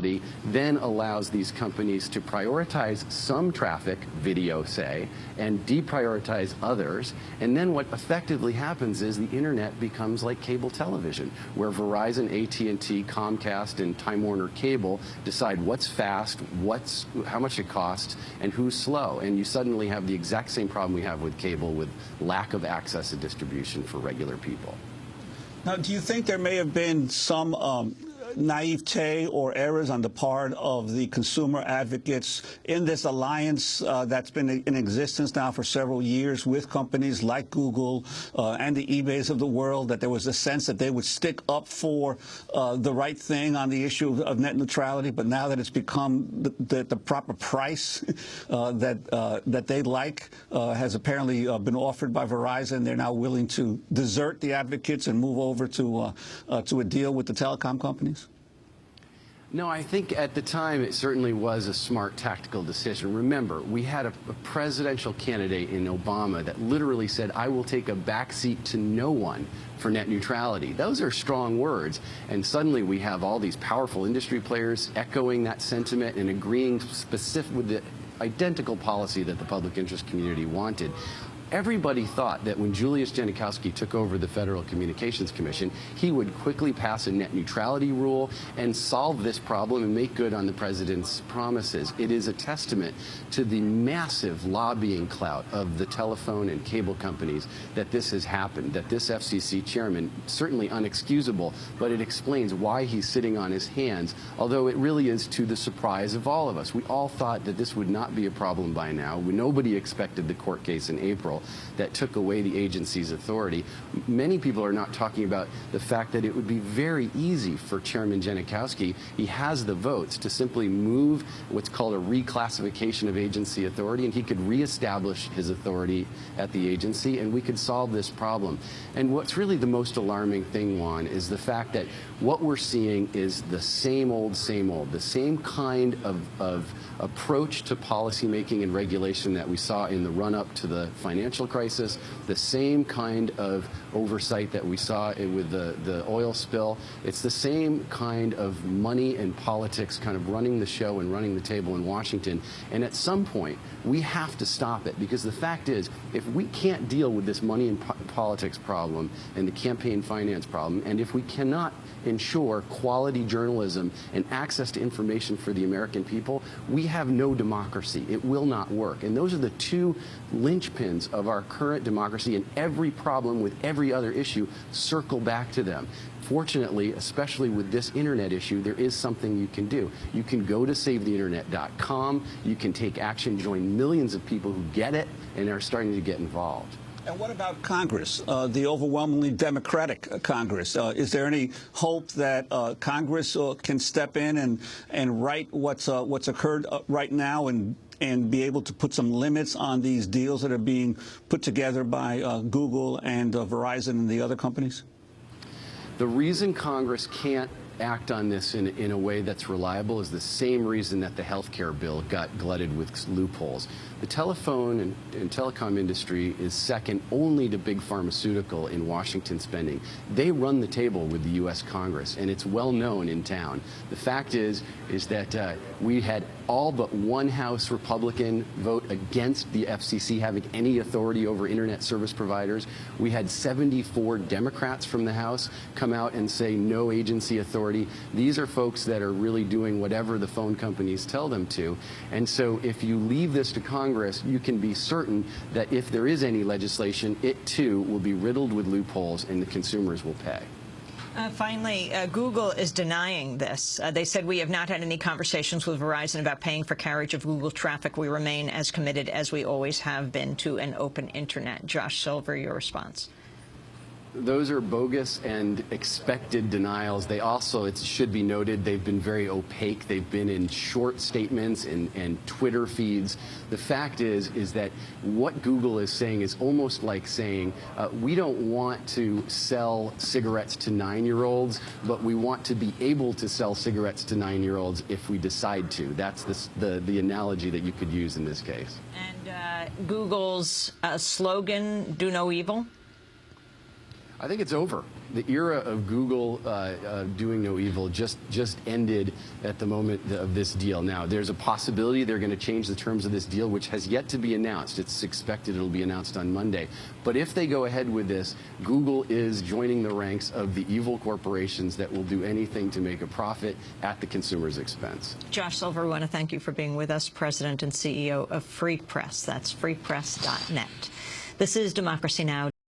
neutrality then allows these companies to prioritize some traffic, video say, and deprioritize others. And then what effectively happens is the internet becomes like cable television, where Verizon, AT&T, Comcast, and Time Warner Cable decide what's fast, how much it costs, and who's slow. And you suddenly have the exact same problem we have with cable, with lack of access and distribution for regular people. Now, do you think there may have been some naivete or errors on the part of the consumer advocates in this alliance that's been in existence now for several years with companies like Google and the eBays of the world, that there was a sense that they would stick up for the right thing on the issue of net neutrality, but now that it's become the proper price that they like has apparently been offered by Verizon, they're now willing to desert the advocates and move over to a deal with the telecom companies? No, I think at the time it certainly was a smart tactical decision. Remember, we had a presidential candidate in Obama that literally said, I will take a backseat to no one for net neutrality. Those are strong words. And suddenly we have all these powerful industry players echoing that sentiment and agreeing specific with the identical policy that the public interest community wanted. Everybody thought that when Julius Genachowski took over the Federal Communications Commission, he would quickly pass a net neutrality rule and solve this problem and make good on the president's promises. It is a testament to the massive lobbying clout of the telephone and cable companies that this has happened, that this FCC chairman, certainly unexcusable, but it explains why he's sitting on his hands, although it really is to the surprise of all of us. We all thought that this would not be a problem by now. Nobody expected the court case in April that took away the agency's authority. Many people are not talking about the fact that it would be very easy for Chairman Genachowski, he has the votes, to simply move what's called a reclassification of agency authority, and he could reestablish his authority at the agency, and we could solve this problem. And what's really the most alarming thing, Juan, is the fact that what we're seeing is the same old, the same kind of approach to policymaking and regulation that we saw in the run-up to the financial crisis, the same kind of oversight that we saw with the oil spill. It's the same kind of money and politics kind of running the show and running the table in Washington. And at some point, we have to stop it, because the fact is, if we can't deal with this money and politics problem and the campaign finance problem, and if we cannot ensure quality journalism and access to information for the American people, we have no democracy. It will not work. And those are the two linchpins of our current democracy, and every problem with every other issue circle back to them. Fortunately, especially with this internet issue, there is something you can do. You can go to SaveTheInternet.com. You can take action, join millions of people who get it and are starting to get involved. And what about Congress, the overwhelmingly Democratic Congress? Is there any hope that Congress can step in and right what's occurred right now and be able to put some limits on these deals that are being put together by Google and Verizon and the other companies? The reason Congress can't act on this in a way that's reliable is the same reason that the health care bill got glutted with loopholes. The telephone and telecom industry is second only to big pharmaceutical in Washington spending. They run the table with the U.S. Congress, and it's well known in town. The fact is that we had all but one House Republican vote against the FCC having any authority over internet service providers. We had 74 Democrats from the House come out and say no agency authority. These are folks that are really doing whatever the phone companies tell them to. And so if you leave this to Congress, you can be certain that if there is any legislation, it too will be riddled with loopholes and the consumers will pay. Finally, Google is denying this. They said, we have not had any conversations with Verizon about paying for carriage of Google traffic. We remain as committed as we always have been to an open internet. Josh Silver, your response. Those are bogus and expected denials. They also, it should be noted, they've been very opaque. They've been in short statements and Twitter feeds. The fact is that what Google is saying is almost like saying, we don't want to sell cigarettes to 9-year-olds, but we want to be able to sell cigarettes to 9-year-olds if we decide to. That's the analogy that you could use in this case. And Google's slogan, do no evil? I think it's over. The era of Google doing no evil just ended at the moment of this deal. Now, there's a possibility they're going to change the terms of this deal, which has yet to be announced. It's expected it'll be announced on Monday. But if they go ahead with this, Google is joining the ranks of the evil corporations that will do anything to make a profit at the consumer's expense. Josh Silver, we want to thank you for being with us, President and CEO of Free Press. That's freepress.net. This is Democracy Now!